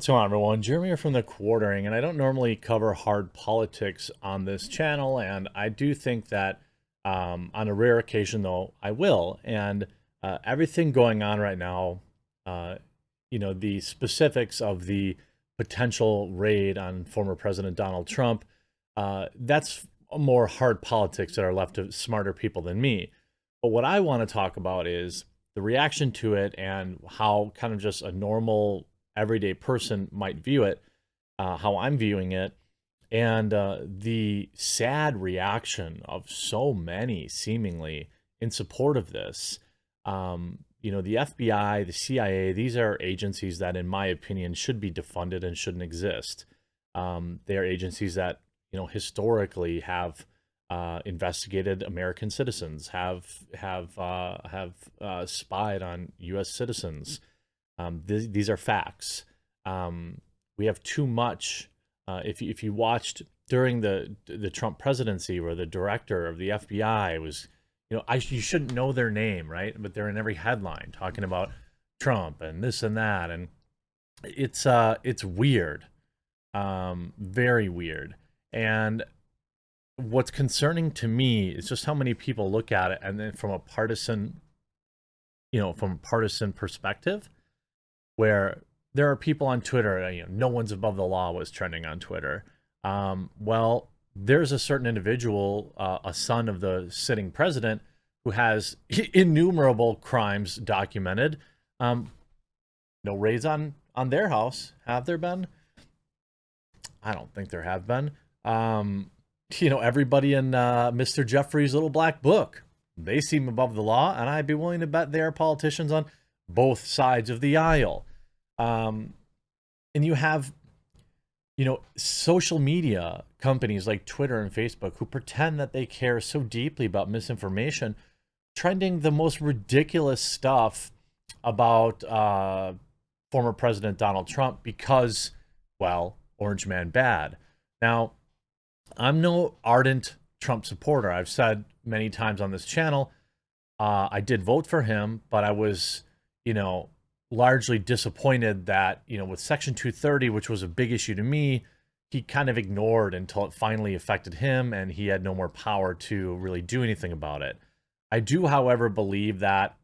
What's going on, everyone? Jeremy here from the Quartering, and I don't normally cover hard politics on this channel, and I do think that on a rare occasion, though, I will. And everything going on right now, uh, the specifics of the potential raid on former President Donald Trump, that's more hard politics that are left to smarter people than me. But what I want to talk about is the reaction to it and how kind of just a normal everyday person might view it, how I'm viewing it, and the sad reaction of so many seemingly in support of this. The FBI, the CIA, these are agencies that, in my opinion, should be defunded and shouldn't exist. They are agencies that, historically have investigated American citizens, have spied on U.S. citizens. These are facts. We have too much. If you watched during the Trump presidency, where the director of the FBI was, you shouldn't know their name, right? But they're in every headline talking about Trump and this and that, and it's weird, very weird. And what's concerning to me is just how many people look at it, and then from a partisan perspective, where there are people on Twitter, no one's above the law was trending on Twitter. Well, there's a certain individual, a son of the sitting president, who has innumerable crimes documented. No raids on their house. Have there been? I don't think there have been. Everybody in Mr. Jeffrey's little black book, they seem above the law, and I'd be willing to bet they are politicians on both sides of the aisle. And you have, social media companies like Twitter and Facebook who pretend that they care so deeply about misinformation, trending the most ridiculous stuff about former President Donald Trump because, well, Orange Man bad. Now, I'm no ardent Trump supporter. I've said many times on this channel, I did vote for him, but I was, largely disappointed that, with Section 230, which was a big issue to me, he kind of ignored until it finally affected him and he had no more power to really do anything about it. I do, however, believe that,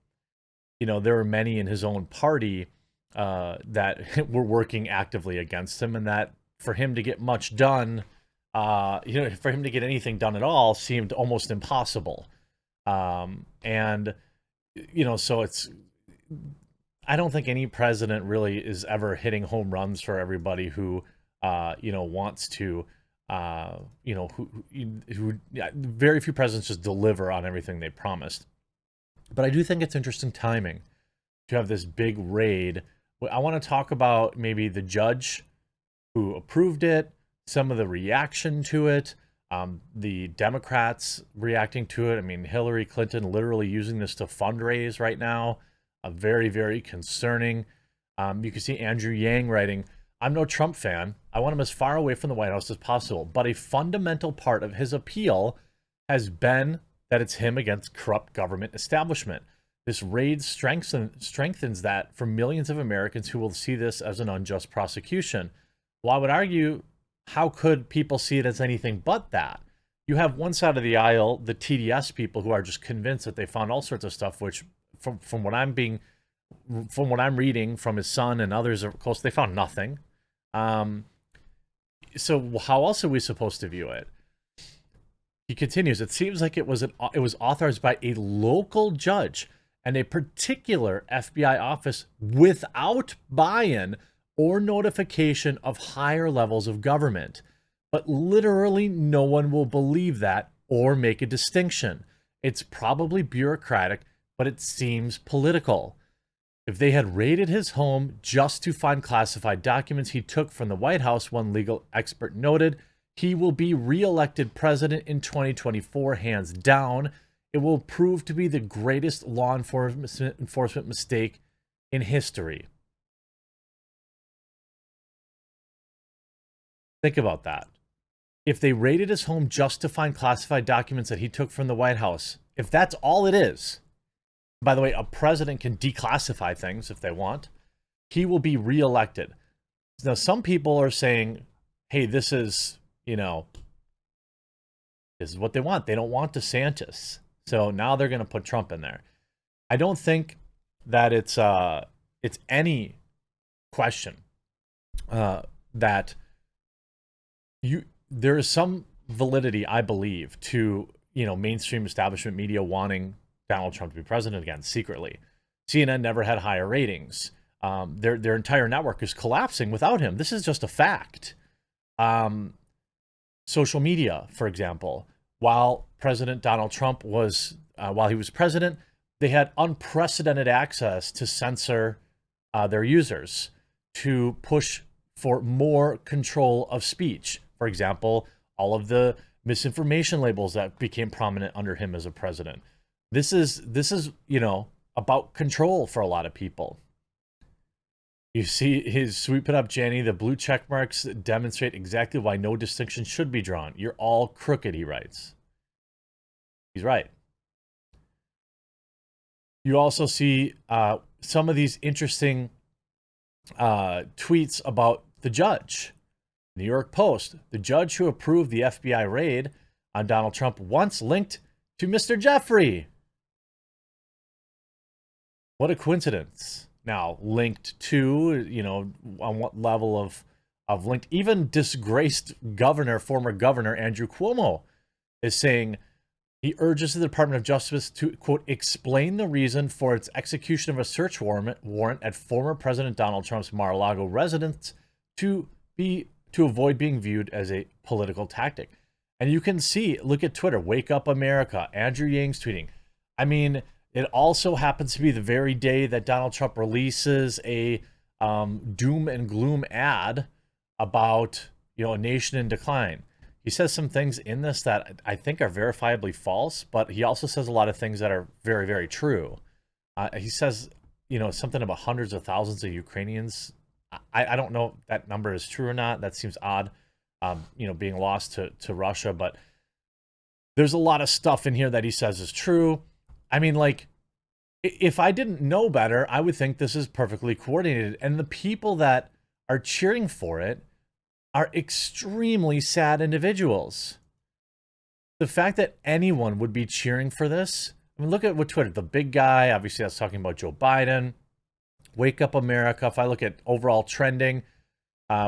there were many in his own party that were working actively against him, and that for him to get much done, for him to get anything done at all seemed almost impossible. So it's, I don't think any president really is ever hitting home runs for everybody who, wants to, very few presidents just deliver on everything they promised. But I do think it's interesting timing to have this big raid. I want to talk about maybe the judge who approved it, some of the reaction to it, the Democrats reacting to it. I mean, Hillary Clinton literally using this to fundraise right now. Very, very concerning. You can see Andrew Yang writing, "I'm no Trump fan. I want him as far away from the White House as possible. But a fundamental part of his appeal has been that it's him against corrupt government establishment. This raid strengthens that for millions of Americans who will see this as an unjust prosecution." Well, I would argue, how could people see it as anything but that? You have one side of the aisle, the TDS people, who are just convinced that they found all sorts of stuff, which from what I'm reading from his son and others, of course, they found nothing. So how else are we supposed to view it? He continues, "It seems like it was authorized by a local judge and a particular FBI office without buy-in or notification of higher levels of government. But literally no one will believe that or make a distinction. It's probably bureaucratic, but it seems political. If they had raided his home just to find classified documents he took from the White House," one legal expert noted, "he will be reelected president in 2024, hands down. It will prove to be the greatest law enforcement mistake in history." Think about that. If they raided his home just to find classified documents that he took from the White House, if that's all it is, by the way, a president can declassify things if they want, he will be reelected. Now, some people are saying, hey, this is, this is what they want. They don't want DeSantis. So now they're going to put Trump in there. I don't think that it's any question that there is some validity, I believe, to mainstream establishment media wanting Donald Trump to be president again secretly. CNN never had higher ratings. Their entire network is collapsing without him. This is just a fact. Social media, for example, while President Donald Trump was while he was president, they had unprecedented access to censor their users, to push for more control of speech. For example, all of the misinformation labels that became prominent under him as a president. This is about control for a lot of people. You see his sweep it up, Janny. The blue check marks demonstrate exactly why no distinction should be drawn. You're all crooked, he writes. He's right. You also see some of these interesting tweets about the judge. New York Post, the judge who approved the FBI raid on Donald Trump once linked to Mr. Jeffrey. What a coincidence. Now, linked to, on what level of linked, even disgraced former governor Andrew Cuomo is saying he urges the Department of Justice to, quote, explain the reason for its execution of a search warrant at former President Donald Trump's Mar-a-Lago residence to avoid being viewed as a political tactic. And you can see, look at Twitter, Wake Up America, Andrew Yang's tweeting. I mean, it also happens to be the very day that Donald Trump releases a doom and gloom ad about, a nation in decline. He says some things in this that I think are verifiably false, but he also says a lot of things that are very, very true. He says, something about hundreds of thousands of Ukrainians. I don't know if that number is true or not. That seems odd, being lost to Russia. But there's a lot of stuff in here that he says is true. I mean, if I didn't know better, I would think this is perfectly coordinated. And the people that are cheering for it are extremely sad individuals. The fact that anyone would be cheering for this, I mean, look at what Twitter, the big guy, obviously that's talking about Joe Biden, Wake Up America. If I look at overall trending,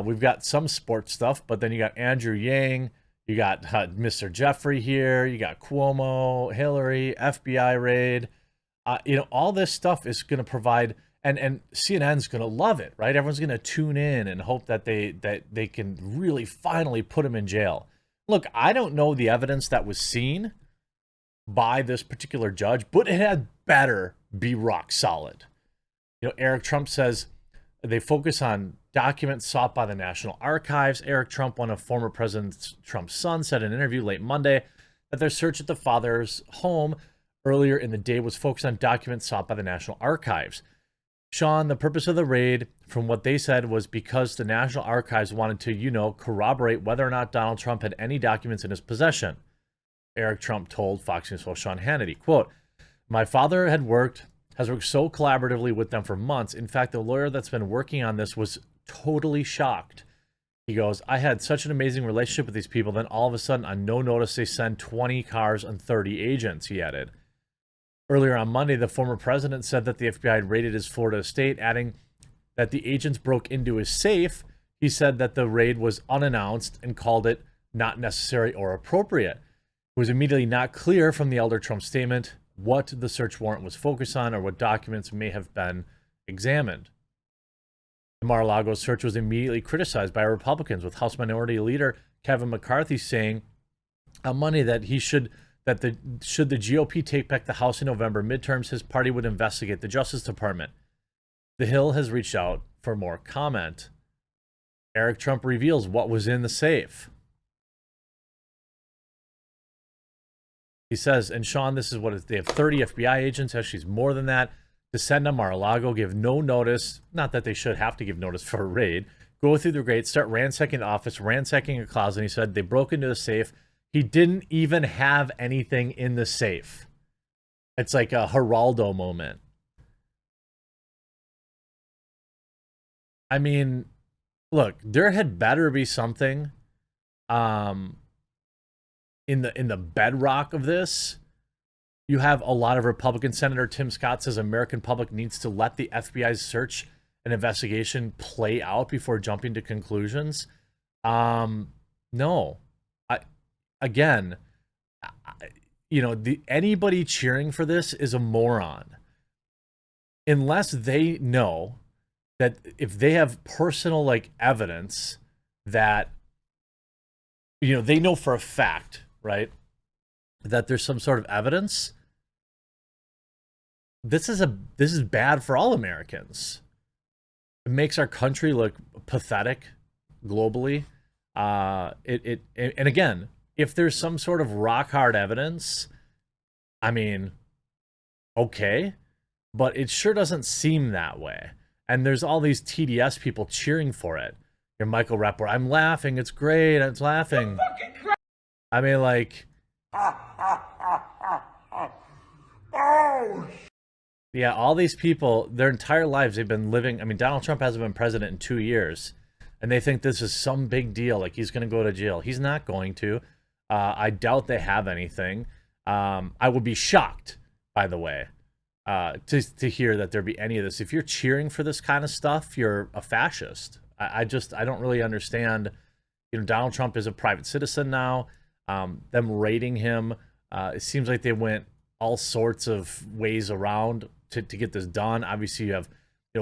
we've got some sports stuff, but then you got Andrew Yang, you got Mr. Jeffrey here, you got Cuomo, Hillary, FBI raid. All this stuff is going to provide, and CNN's going to love it, right? Everyone's going to tune in and hope that they can really finally put him in jail. Look, I don't know the evidence that was seen by this particular judge, but it had better be rock solid. Eric Trump says they focus on documents sought by the National Archives. Eric Trump, one of former President Trump's sons, said in an interview late Monday that their search at the father's home earlier in the day was focused on documents sought by the National Archives. Sean, the purpose of the raid, from what they said, was because the National Archives wanted to, corroborate whether or not Donald Trump had any documents in his possession. Eric Trump told Fox News host Sean Hannity, quote, my father has worked so collaboratively with them for months. In fact, the lawyer that's been working on this was totally shocked. He goes, I had such an amazing relationship with these people. Then all of a sudden, on no notice, they send 20 cars and 30 agents, he added. Earlier on Monday, the former president said that the FBI had raided his Florida estate, adding that the agents broke into his safe. He said that the raid was unannounced and called it not necessary or appropriate. It was immediately not clear from the elder Trump statement what the search warrant was focused on or what documents may have been examined. The Mar-a-Lago search was immediately criticized by Republicans, with House Minority Leader Kevin McCarthy saying on Monday that should the GOP take back the House in November midterms, his party would investigate the Justice Department. The Hill has reached out for more comment. Eric Trump reveals what was in the safe. He says, and Sean, this is what they have 30 FBI agents, actually more than that, to send to Mar-a-Lago, give no notice, not that they should have to give notice for a raid, go through the grate, start ransacking the office, ransacking a closet. And he said they broke into the safe. He didn't even have anything in the safe. It's like a Geraldo moment. I mean, look, there had better be something um in the bedrock of this. You have a lot of Republican Senator Tim Scott says American public needs to let the FBI's search and investigation play out before jumping to conclusions. No. I again, anybody cheering for this is a moron. Unless they know that if they have personal like evidence that they know for a fact, right, that there's some sort of evidence, this is bad for all Americans. It makes our country look pathetic globally. And again, if there's some sort of rock hard evidence, I mean, okay, but it sure doesn't seem that way. And there's all these TDS people cheering for it. Your Michael Rapport, I'm laughing, it's great, I'm laughing. I mean, like, yeah, all these people, their entire lives, they've been living. I mean, Donald Trump hasn't been president in 2 years, and they think this is some big deal, like he's going to go to jail. He's not going to. I doubt they have anything. I would be shocked, by the way, to hear that there be any of this. If you're cheering for this kind of stuff, you're a fascist. I don't really understand. Donald Trump is a private citizen now. Them raiding him, it seems like they went all sorts of ways around to get this done. Obviously, you have,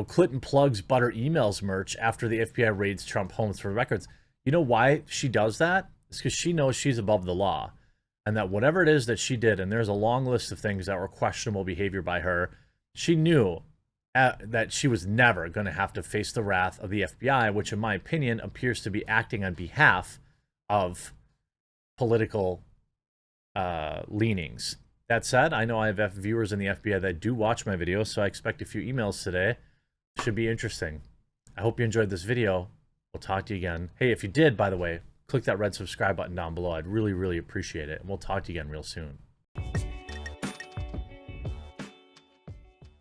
Clinton plugs Butter Emails merch after the FBI raids Trump homes for records. You know why she does that? It's because she knows she's above the law, and that whatever it is that she did, and there's a long list of things that were questionable behavior by her, she knew that she was never going to have to face the wrath of the FBI, which in my opinion appears to be acting on behalf of political leanings. That said, I know I have viewers in the FBI that do watch my videos, so I expect a few emails today. Should be interesting. I hope you enjoyed this video. We'll talk to you again. Hey, if you did, by the way, click that red subscribe button down below. I'd really, really appreciate it. And we'll talk to you again real soon.